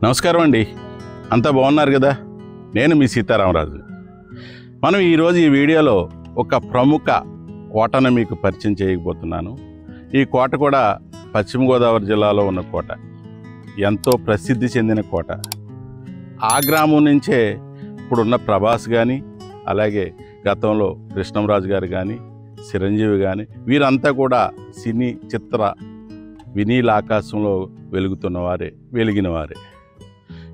నమస్కారం అండి. అంతా బాగున్నారు కదా? నేను మీ సీతారామరాజు. మనం ఈరోజు ఈ వీడియోలో ఒక ప్రముఖ కోటను మీకు పరిచయం చేయకపోతున్నాను. ఈ కోట కూడా పశ్చిమ గోదావరి జిల్లాలో ఉన్న కోట, ఎంతో ప్రసిద్ధి చెందిన కోట. ఆ గ్రామం నుంచే ఇప్పుడున్న ప్రభాస్ కానీ, అలాగే గతంలో కృష్ణంరాజు గారు కానీ, చిరంజీవి కానీ, వీరంతా కూడా సినీ చిత్ర వినీల ఆకాశంలో వెలిగిన వారే.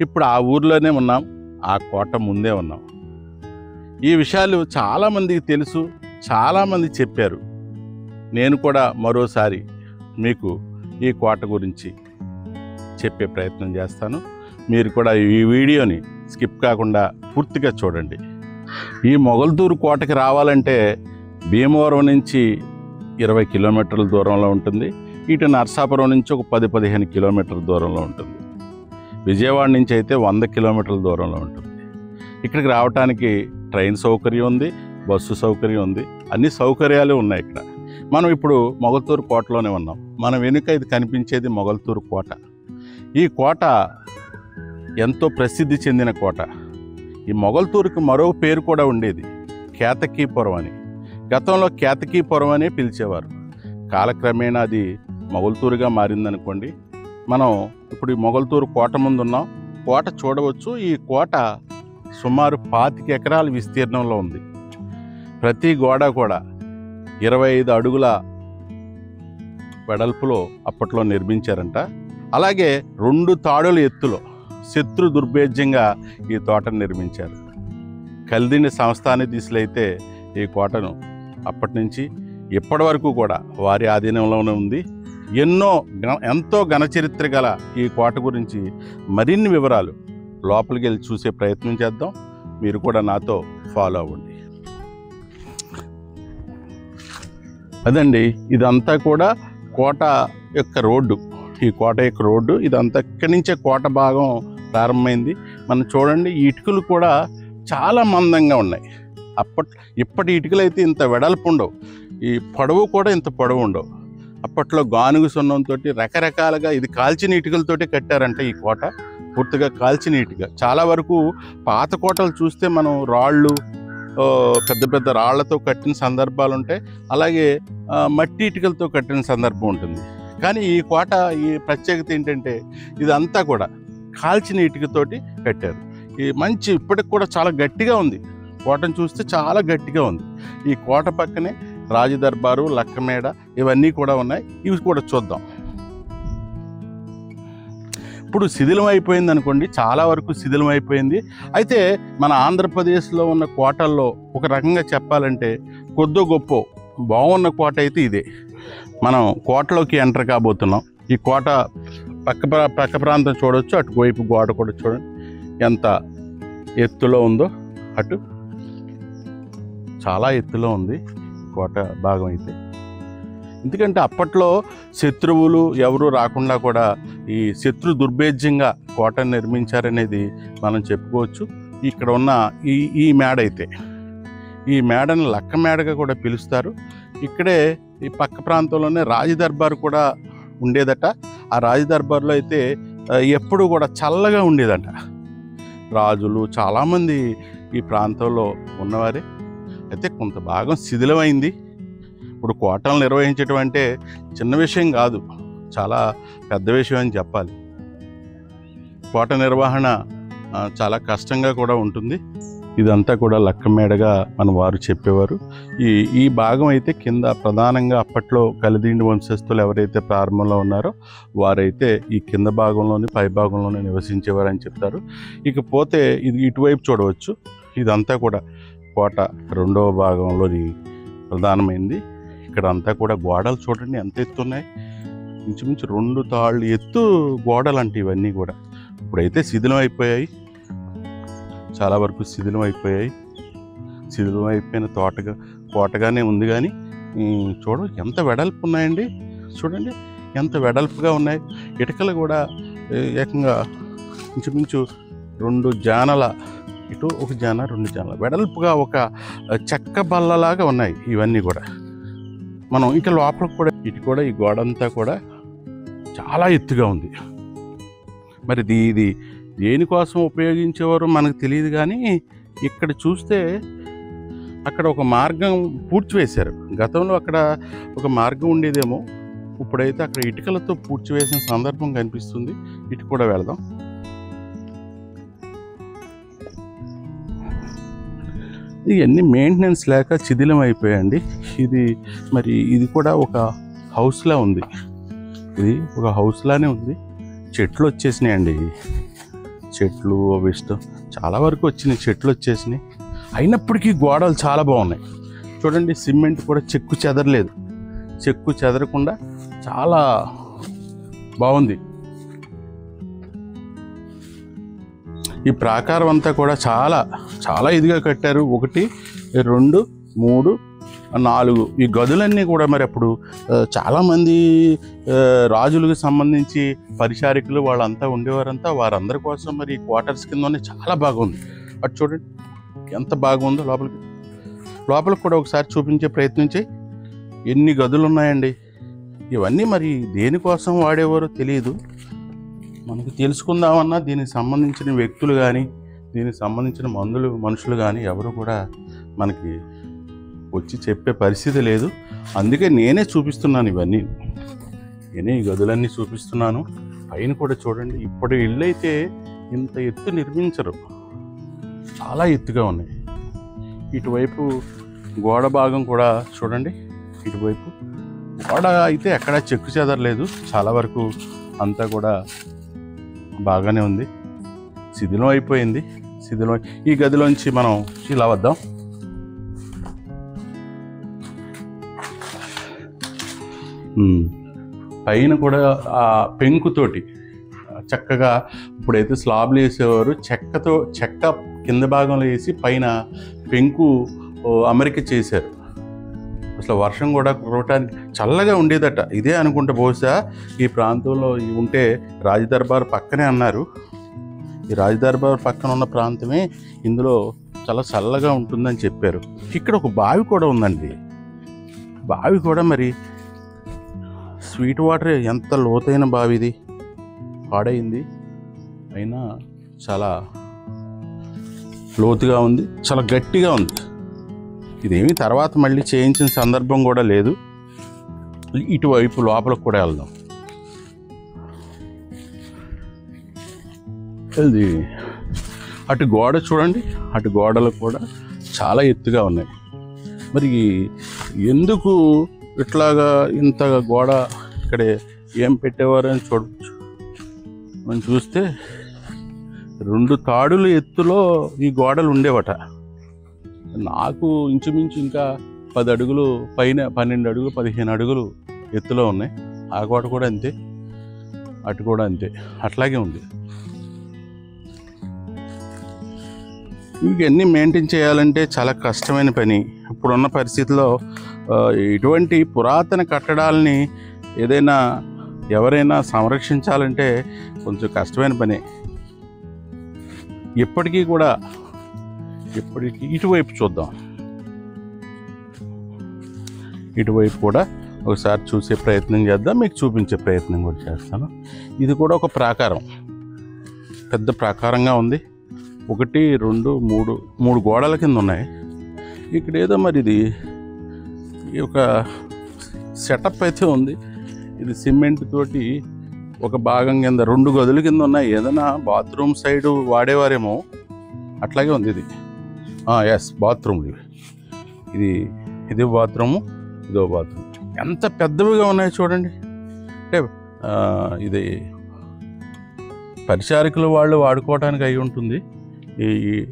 ఇప్పుడు ఆ ఊర్లోనే ఉన్నాం, ఆ కోట ముందే ఉన్నాం. ఈ విషయాలు చాలామందికి తెలుసు, చాలామంది చెప్పారు. నేను కూడా మరోసారి మీకు ఈ కోట గురించి చెప్పే ప్రయత్నం చేస్తాను. మీరు కూడా ఈ వీడియోని స్కిప్ కాకుండా పూర్తిగా చూడండి. ఈ మొగల్తూరు కోటకి రావాలంటే భీమవరం నుంచి 20 కిలోమీటర్ల దూరంలో ఉంటుంది. ఇటు నరసాపురం నుంచి ఒక 10-15 కిలోమీటర్ల దూరంలో ఉంటుంది. విజయవాడ నుంచి అయితే 100 కిలోమీటర్ల దూరంలో ఉంటుంది. ఇక్కడికి రావడానికి ట్రైన్ సౌకర్యం ఉంది, బస్సు సౌకర్యం ఉంది, అన్ని సౌకర్యాలు ఉన్నాయి ఇక్కడ. మనం ఇప్పుడు మొగల్తూరు కోటలోనే ఉన్నాం. మన వెనుక ఇది కనిపించేది మొగల్తూరు కోట. ఈ కోట ఎంతో ప్రసిద్ధి చెందిన కోట. ఈ మొగల్తూరుకి మరో పేరు కూడా ఉండేది, కేతకీపురం అని. గతంలో కేతకీపురం అనే పిలిచేవారు. కాలక్రమేణా అది మొగల్తూరుగా మారిందనుకోండి. మనం ఇప్పుడు ఈ మొగల్తూరు కోట ముందు ఉన్నాం. కోట చూడవచ్చు. ఈ కోట సుమారు 25 ఎకరాల విస్తీర్ణంలో ఉంది. ప్రతి గోడ కూడా 25 అడుగుల వెడల్పులో అప్పట్లో నిర్మించారంట. అలాగే 2 తాడుల ఎత్తులో శత్రు దుర్భేద్యంగా ఈ తోటను నిర్మించారు. కలిదిండి సంస్థానాధీశులు అయితే ఈ కోటను అప్పటి నుంచి ఇప్పటి వరకు కూడా వారి ఆధీనంలోనే ఉంది. ఎంతో ఘనచరిత్ర గల ఈ కోట గురించి మరిన్ని వివరాలు లోపలికి వెళ్ళి చూసే ప్రయత్నం చేద్దాం. మీరు కూడా నాతో ఫాలో అవ్వండి. అదండి, ఇదంతా కూడా కోట యొక్క రోడ్డు. ఈ కోట యొక్క రోడ్డు ఇదంతా ఇక్కడి నుంచే కోట భాగం ప్రారంభమైంది. మనం చూడండి, ఈ ఇటుకలు కూడా చాలా మందంగా ఉన్నాయి. ఇప్పటి ఇటుకలు అయితే ఇంత వెడల్పు ఉండవు, ఈ పొడవు కూడా ఇంత పొడవు ఉండవు. అప్పట్లో గానుగు సున్నంతో రకరకాలుగా ఇది కాల్చిన ఇటుకలతోటి కట్టారంట. ఈ కోట పూర్తిగా కాల్చిన ఇటుక. చాలా వరకు పాత కోటలు చూస్తే మనం రాళ్ళు, పెద్ద పెద్ద రాళ్లతో కట్టిన సందర్భాలు ఉంటాయి, అలాగే మట్టి ఇటుకలతో కట్టిన సందర్భం ఉంటుంది. కానీ ఈ కోట ఈ ప్రత్యేకత ఏంటంటే ఇదంతా కూడా కాల్చిన ఇటుకతోటి కట్టారు. ఈ మంచి ఇప్పటికి కూడా చాలా గట్టిగా ఉంది. కోటను చూస్తే చాలా గట్టిగా ఉంది. ఈ కోట పక్కనే రాజదర్బారు, లక్కమేడ ఇవన్నీ కూడా ఉన్నాయి. ఇవి కూడా చూద్దాం. ఇప్పుడు శిథిలం అయిపోయింది అనుకోండి, చాలా వరకు శిథిలం అయిపోయింది. అయితే మన ఆంధ్రప్రదేశ్లో ఉన్న కోటల్లో ఒక రకంగా చెప్పాలంటే కొద్దో గొప్ప బాగున్న కోట అయితే ఇదే. మనం కోటలోకి ఎంటర్ కాబోతున్నాం. ఈ కోట పక్క ప్రాంతం చూడవచ్చు. అటువైపు గోడ కూడా చూడండి ఎంత ఎత్తులో ఉందో. అటు చాలా ఎత్తులో ఉంది కోట భాగం అయితే. ఎందుకంటే అప్పట్లో శత్రువులు ఎవరు రాకుండా కూడా ఈ శత్రు దుర్భేద్యంగా కోటను నిర్మించారనేది మనం చెప్పుకోవచ్చు. ఇక్కడ ఉన్న ఈ మేడ అయితే, ఈ మేడను లక్క మేడగా కూడా పిలుస్తారు. ఇక్కడే ఈ పక్క ప్రాంతంలోనే రాజదర్బారు కూడా ఉండేదట. ఆ రాజదర్బార్లో అయితే ఎప్పుడు కూడా చల్లగా ఉండేదట. రాజులు చాలామంది ఈ ప్రాంతంలో ఉన్నవారే. అయితే కొంత భాగం శిథిలమైంది. ఇప్పుడు కోటలు నిర్వహించడం అంటే చిన్న విషయం కాదు, చాలా పెద్ద విషయం అని చెప్పాలి. కోట నిర్వహణ చాలా కష్టంగా కూడా ఉంటుంది. ఇదంతా కూడా లక్కమేడగా మన వారు చెప్పేవారు. ఈ భాగం అయితే కింద ప్రధానంగా అప్పట్లో కలిదిండి వంశస్థులు ఎవరైతే ప్రారంభంలో ఉన్నారో వారైతే ఈ కింద భాగంలోని పై భాగంలోనే నివసించేవారు అని చెప్తారు. ఇకపోతే ఇది ఇటువైపు చూడవచ్చు. ఇదంతా కూడా కోట రెండవ భాగంలోని ప్రధానమైంది. ఇక్కడ అంతా కూడా గోడలు చూడండి ఎంత ఎత్తున్నాయి. ఇంచుమించు 2 తాళ్ళు ఎత్తు గోడలు అంటే ఇవన్నీ కూడా ఇప్పుడైతే శిథిలం అయిపోయాయి. చాలా వరకు శిథిలం అయిపోయాయి. శిథిలం అయిపోయిన కోటగానే ఉంది. కానీ ఎంత వెడల్పు ఉన్నాయండి, చూడండి ఎంత వెడల్పుగా ఉన్నాయి. ఇటుకలు కూడా ఏకంగా ఇంచుమించు 2 జానల, ఇటు ఒక జాన 2 జానల వెడల్పుగా ఒక చెక్క బల్లలాగా ఉన్నాయి ఇవన్నీ కూడా. మనం ఇంకా లోపలికి కూడా ఇటు కూడా ఈ గోడ అంతా కూడా చాలా ఎత్తుగా ఉంది. మరి ఇది దేనికోసం ఉపయోగించేవారో మనకు తెలియదు, కానీ ఇక్కడ చూస్తే అక్కడ ఒక మార్గం పూడ్చివేశారు. గతంలో అక్కడ ఒక మార్గం ఉండేదేమో, ఇప్పుడైతే అక్కడ ఇటుకలతో పూడ్చివేసిన సందర్భం కనిపిస్తుంది. ఇటు కూడా వెళదాం. ఇవన్నీ మెయింటెనెన్స్ లేక శిథిలం అయిపోయాయండి. ఇది కూడా ఒక హౌస్లా ఉంది. ఇది ఒక హౌస్లానే ఉంది. చెట్లు వచ్చేసినాయండి. చెట్లు అవి ఇష్టం చాలా వరకు వచ్చినాయి, చెట్లు వచ్చేసినాయి. అయినప్పటికీ గోడలు చాలా బాగున్నాయి చూడండి. సిమెంట్ కూడా చెక్కు చెదరలేదు, చెక్కు చెదరకుండా చాలా బాగుంది. ఈ ప్రాకారం అంతా కూడా చాలా చాలా ఇదిగా కట్టారు. 1 2 3 4 ఈ గదులన్నీ కూడా మరి అప్పుడు చాలామంది రాజులకు సంబంధించి పరిచారికులు వాళ్ళంతా ఉండేవారంతా, వారందరి కోసం మరి క్వార్టర్స్ కిందనే చాలా బాగుంది. అటు చూడండి ఎంత బాగుందో. లోపలికి కూడా ఒకసారి చూపించే ప్రయత్నం చేయి. ఎన్ని గదులు ఉన్నాయండి. ఇవన్నీ మరి దేనికోసం వాడేవారో తెలియదు. మనకు తెలుసుకుందామన్నా దీనికి సంబంధించిన వ్యక్తులు కానీ, దీనికి సంబంధించిన మనుషులు కానీ ఎవరు కూడా మనకి వచ్చి చెప్పే పరిస్థితి లేదు. అందుకే నేనే చూపిస్తున్నాను ఇవన్నీ. నేనే ఈ గదులన్నీ చూపిస్తున్నాను. పైన కూడా చూడండి. ఇప్పుడు ఇల్లు అయితే ఇంత ఎత్తు నిర్మించరు, చాలా ఎత్తుగా ఉన్నాయి. ఇటువైపు గోడ భాగం కూడా చూడండి. ఇటువైపు గోడ అయితే ఎక్కడా చెక్కు చెదరలేదు, చాలా వరకు అంతా కూడా బాగానే ఉంది. శిథిలం అయిపోయింది. ఈ గదిలోంచి మనం ఇలా వద్దాం. పైన కూడా ఆ పెంకుతోటి చక్కగా, ఇప్పుడైతే స్లాబ్లు వేసేవారు, చెక్క కింద భాగంలో వేసి పైన పెంకు అమరిక చేశారు. అసలు వర్షం కూడా కురవటానికి చల్లగా ఉండేదట. ఇదే అనుకుంటే బహుశా ఈ ప్రాంతంలో ఉంటే రాజదర్బార్ పక్కనే అన్నారు. ఈ రాజదర్బార్ పక్కన ఉన్న ప్రాంతమే ఇందులో చాలా చల్లగా ఉంటుందని చెప్పారు. ఇక్కడ ఒక బావి కూడా ఉందండి. బావి కూడా మరి స్వీట్ వాటర్, ఎంత లోతైన బావి ఇది. పాడైంది అయినా చాలా లోతుగా ఉంది, చాలా గట్టిగా ఉంది. ఇదేమి తర్వాత మళ్ళీ చేయించిన సందర్భం కూడా లేదు. ఇటువైపు లోపలికి కూడా వెళ్దాం. ఇది అటు గోడ చూడండి. అటు గోడలు కూడా చాలా ఎత్తుగా ఉన్నాయి. మరి ఎందుకు ఇట్లాగా ఇంత గోడ ఇక్కడ ఏం పెట్టేవారని చూడవచ్చు. మనం చూస్తే 2 తాడుల ఎత్తులో ఈ గోడలు ఉండేవట. నాకు ఇంచుమించు ఇంకా 10 అడుగులు పైన, 12 అడుగులు 15 అడుగులు ఎత్తులో ఉన్నాయి. ఆ గోడ కూడా అంతే, అటు కూడా అంతే, అట్లాగే ఉంది. ఇవన్నీ మెయింటైన్ చేయాలంటే చాలా కష్టమైన పని. ఇప్పుడున్న పరిస్థితుల్లో ఇటువంటి పురాతన కట్టడాలని ఎవరైనా సంరక్షించాలంటే కొంచెం కష్టమైన పని. ఇప్పటికీ ఇటువైపు చూద్దాం. ఇటువైపు కూడా ఒకసారి చూసే ప్రయత్నం చేద్దాం, మీకు చూపించే ప్రయత్నం కూడా చేస్తాను. ఇది కూడా ఒక ప్రాకారం, పెద్ద ప్రాకారంగా ఉంది. 1 2 3 గోడల కింద ఉన్నాయి. ఇక్కడ ఏదో మరి ఇది ఒక సెటప్ అయితే ఉంది. ఇది సిమెంట్ తోటి ఒక భాగం కింద 2 గదుల కింద ఉన్నాయి. ఏదైనా బాత్రూమ్ సైడ్ వాడేవారేమో, అట్లాగే ఉంది ఇది. Yes, bathroom. ఇది బాత్రూము, ఇదో బాత్రూమ్. ఎంత పెద్దవిగా ఉన్నాయి చూడండి. అంటే ఇది పరిచారికులు వాళ్ళు వాడుకోవడానికి అయి ఉంటుంది.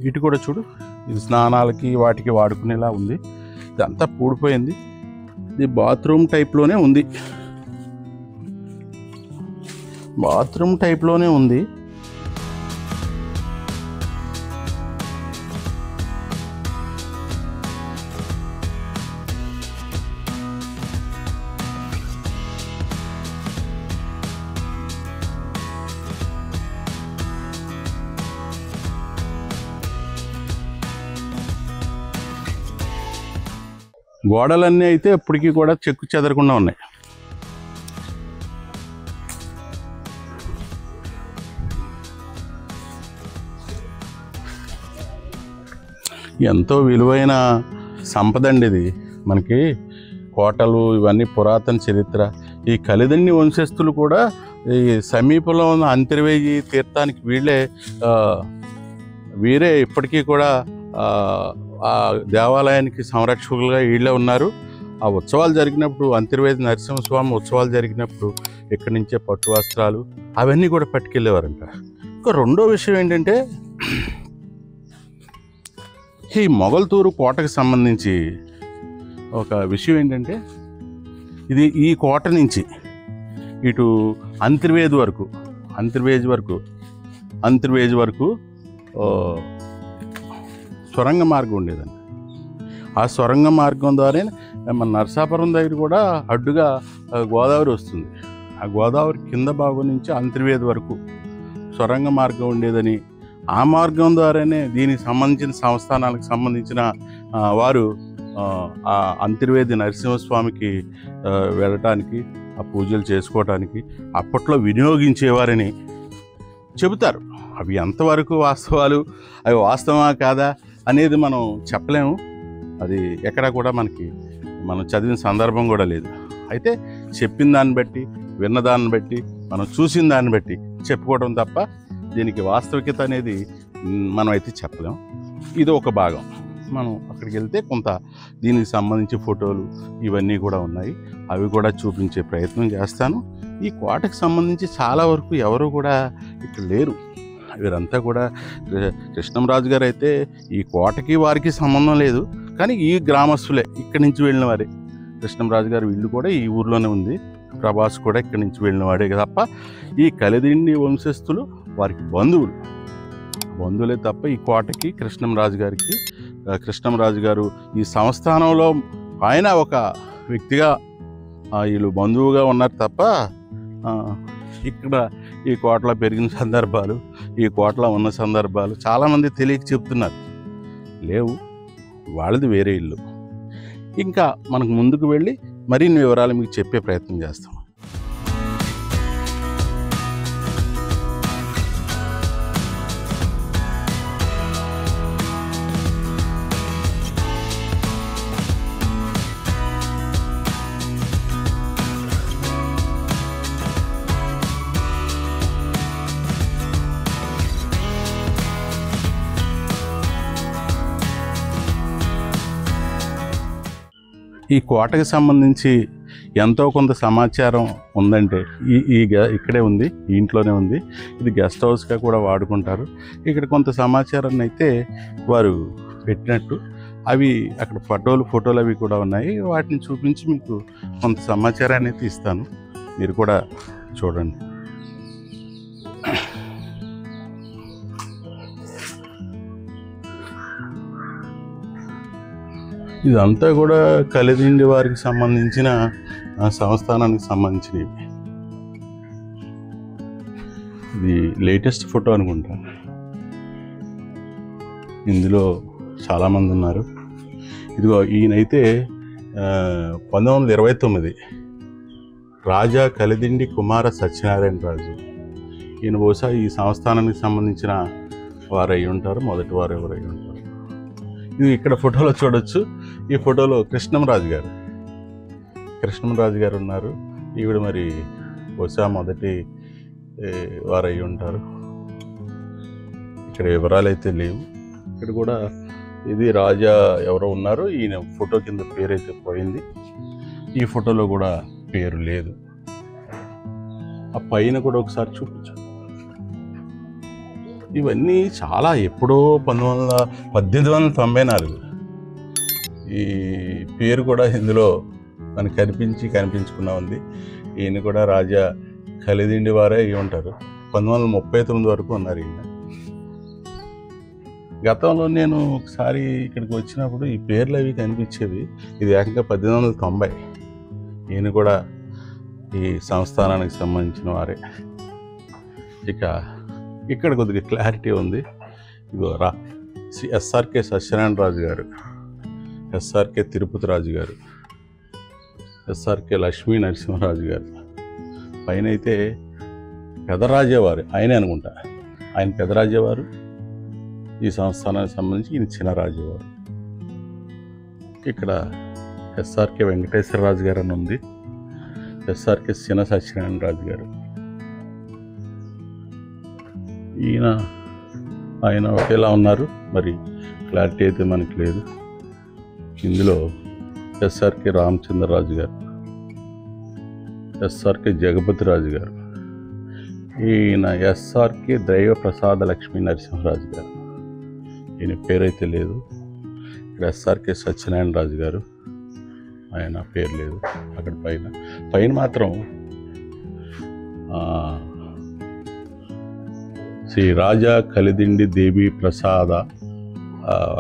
ఇటు కూడా చూడు, ఇది స్నానాలకి వాటికి వాడుకునేలా ఉంది. ఇదంతా పూడిపోయింది. ఇది బాత్రూమ్ టైప్లోనే ఉంది. గోడలన్నీ అయితే ఇప్పటికీ కూడా చెక్కు చెదరకుండా ఉన్నాయి. ఎంతో విలువైన సంపద అండి ఇది. మనకి కోటలు ఇవన్నీ పురాతన చరిత్ర. ఈ కలిదిండి వంశస్థులు కూడా ఈ సమీపంలో ఉన్న అంతర్వేది తీర్థానికి వీరే ఇప్పటికీ కూడా ఆ దేవాలయానికి సంరక్షకులుగా వీళ్ళే ఉన్నారు. ఆ ఉత్సవాలు జరిగినప్పుడు, అంతర్వేది నరసింహస్వామి ఉత్సవాలు జరిగినప్పుడు ఇక్కడి నుంచే పట్టు వస్త్రాలు అవన్నీ కూడా పట్టుకెళ్ళేవారంట. ఇంకా రెండో విషయం ఏంటంటే, ఈ మొగల్తూరు కోటకు సంబంధించి ఒక విషయం ఏంటంటే, ఈ కోట నుంచి ఇటు అంతర్వేది వరకు సొరంగ మార్గం ఉండేదండి. ఆ సొరంగ మార్గం ద్వారా మన నరసాపురం దగ్గర కూడా అడ్డుగా గోదావరి వస్తుంది. ఆ గోదావరి కింద భాగం నుంచి అంతర్వేది వరకు సొరంగ మార్గం ఉండేదని, ఆ మార్గం ద్వారానే దీనికి సంబంధించిన సంస్థానాలకు సంబంధించిన వారు ఆ అంతర్వేది నరసింహస్వామికి వెళ్ళటానికి, ఆ పూజలు చేసుకోవటానికి అప్పట్లో వినియోగించేవారని చెబుతారు. అవి ఎంతవరకు వాస్తవాలు, అవి వాస్తవమా కాదా అనేది మనం చెప్పలేము. అది ఎక్కడా కూడా మనం చదివిన సందర్భం కూడా లేదు. అయితే చెప్పిన దాన్ని బట్టి, విన్నదాన్ని బట్టి, మనం చూసిన దాన్ని బట్టి చెప్పుకోవడం తప్ప దీనికి వాస్తవికత అనేది మనం అయితే చెప్పలేం. ఇది ఒక భాగం. మనం అక్కడికి వెళ్తే కొంత దీనికి సంబంధించి ఫోటోలు ఇవన్నీ కూడా ఉన్నాయి. అవి కూడా చూపించే ప్రయత్నం చేస్తాను. ఈ కోటకు సంబంధించి చాలా వరకు ఎవరు కూడా ఇక్కడ లేరు. వీరంతా కూడా కృష్ణంరాజు గారు అయితే ఈ కోటకి వారికి సంబంధం లేదు, కానీ ఈ గ్రామస్తులే, ఇక్కడి నుంచి వెళ్ళిన వారే. కృష్ణంరాజు గారి ఇల్లు కూడా ఈ ఊర్లోనే ఉంది. ప్రభాస్ కూడా ఇక్కడి నుంచి వెళ్ళిన వాడే తప్ప ఈ కలిదిండి వంశస్థులు వారికి బంధువులే తప్ప ఈ కోటకి కృష్ణంరాజు గారు ఈ సంస్థానంలో ఆయన ఒక వ్యక్తిగా వీళ్ళు బంధువుగా ఉన్నారు తప్ప ఇక్కడ ఈ కోటలో పెరిగిన సందర్భాలు, ఈ కోటలో ఉన్న సందర్భాలు చాలామంది తెలియక చెప్తున్నారు. లేవు, వాళ్ళది వేరే ఇల్లు. ఇంకా మనకు ముందుకు వెళ్ళి మరిన్ని వివరాలు మీకు చెప్పే ప్రయత్నం చేస్తాం. ఈ కోటకి సంబంధించి ఎంతో కొంత సమాచారం ఉందంటే ఇక్కడే ఉంది, ఈ ఇంట్లోనే ఉంది. ఇది గెస్ట్ హౌస్గా కూడా వాడుకుంటారు. ఇక్కడ కొంత సమాచారాన్ని అయితే వారు పెట్టినట్టు అవి అక్కడ ఫోటోలు అవి కూడా ఉన్నాయి. వాటిని చూపించి మీకు కొంత సమాచారాన్ని అయితే ఇస్తాను, మీరు కూడా చూడండి. ఇదంతా కూడా కలిదిండి వారికి సంబంధించిన సంస్థానానికి సంబంధించినవి. ఇది లేటెస్ట్ ఫోటో అనుకుంటా. ఇందులో చాలామంది ఉన్నారు. ఇదిగో ఈయనైతే 1929 రాజా కలిదిండి కుమార సత్యనారాయణ రాజు. ఈయన బహుశా ఈ సంస్థానానికి సంబంధించిన వారు అయి ఉంటారు, మొదటి వారు ఎవరు అయి ఉంటారు. ఇది ఇక్కడ ఫోటోలో చూడొచ్చు. ఈ ఫోటోలో కృష్ణంరాజు గారు ఉన్నారు. ఈవిడ మరి బహుశా మొదటి వారు అయి ఉంటారు. ఇక్కడ వివరాలు అయితే లేవు. ఇక్కడ కూడా ఇది రాజా ఎవరో ఉన్నారు. ఈయన ఫోటో కింద పేరు అయితే పోయింది. ఈ ఫోటోలో కూడా పేరు లేదు. ఆ పైన కూడా ఒకసారి చూపించు. ఇవన్నీ చాలా ఎప్పుడో 1894 ఈ పేరు కూడా ఇందులో మనకు కనిపించుకున్నా ఉంది. ఈయన కూడా రాజా కలిదిండి వారే అయి ఉంటారు. 1939 వరకు ఉన్నారు ఈయన. గతంలో నేను ఒకసారి ఇక్కడికి వచ్చినప్పుడు ఈ పేర్లు అవి కనిపించేవి. ఇది ఏకంగా 1890. ఈయన కూడా ఈ సంస్థానానికి సంబంధించిన వారే. ఇక ఇక్కడ కొద్దిగా క్లారిటీ ఉంది. ఇదిగో ఎస్ఆర్కే సత్యనారాయణ రాజు గారు, ఎస్ఆర్కే తిరుపతి రాజు గారు, ఎస్ఆర్కే లక్ష్మీ నరసింహరాజు గారు. పైన అయితే పెదరాజేవారు, ఆయనే అనుకుంటా. ఆయన పెదరాజేవారు. ఈ సంస్థానానికి సంబంధించి ఈయన చిన్నరాజేవారు. ఇక్కడ ఎస్ఆర్కే వెంకటేశ్వరరాజు గారు అని ఉంది, ఎస్ఆర్కే సిన సత్యనారాయణ రాజు గారు. ఆయన ఒకేలా ఉన్నారు, మరి క్లారిటీ అయితే మనకి లేదు. ఇందులో ఎస్ఆర్కే రామచంద్రరాజు గారు, ఎస్ఆర్కే జగపతి రాజు గారు, ఈయన ఎస్ఆర్కే దైవ ప్రసాద లక్ష్మీ నరసింహరాజు గారు, ఈయన పేరైతే లేదు. ఇక్కడ ఎస్ఆర్కే సత్యనారాయణ రాజు గారు, ఆయన పేరు లేదు. అక్కడ పైన మాత్రం శ్రీ రాజా కలిదిండి దేవి ప్రసాద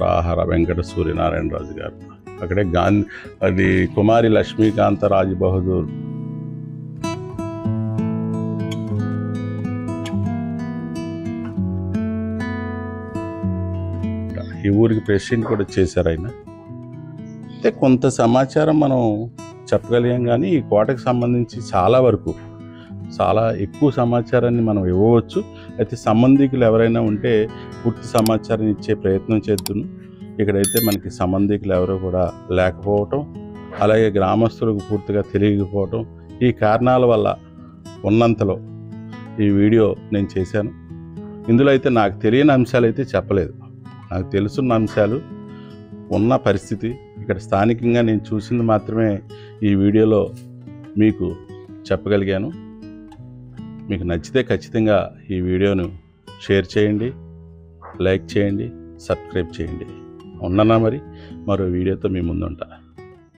రాహర వెంకట సూర్యనారాయణ రాజు గారు. అక్కడే అది కుమారి లక్ష్మీకాంత రాజ్ బహదూర్. ఈ ఊరికి ప్రెసిడెంట్ కూడా చేశారు ఆయన. అయితే కొంత సమాచారం మనం చెప్పగలిగాం, కానీ ఈ కోటకు సంబంధించి చాలా ఎక్కువ సమాచారాన్ని మనం ఇవ్వవచ్చు. అయితే సంబంధికులు ఎవరైనా ఉంటే పూర్తి సమాచారం ఇచ్చే ప్రయత్నం చేద్దాం. ఇక్కడైతే మనకి సంబంధికులు ఎవరో కూడా లేకపోవటం, అలాగే గ్రామస్తులకు పూర్తిగా తెలియకపోవటం, ఈ కారణాల వల్ల ఉన్నంతలో ఈ వీడియో నేను చేశాను. ఇందులో అయితే నాకు తెలియని అంశాలు అయితే చెప్పలేదు. నాకు తెలుసున్న అంశాలు, ఉన్న పరిస్థితి, ఇక్కడ స్థానికంగా నేను చూసింది మాత్రమే ఈ వీడియోలో మీకు చెప్పగలిగాను. మీకు నచ్చితే ఖచ్చితంగా ఈ వీడియోను షేర్ చేయండి, లైక్ చేయండి, సబ్స్క్రైబ్ చేయండి. ఉండనా మరి మరో వీడియోతో మీ ముందుంటా.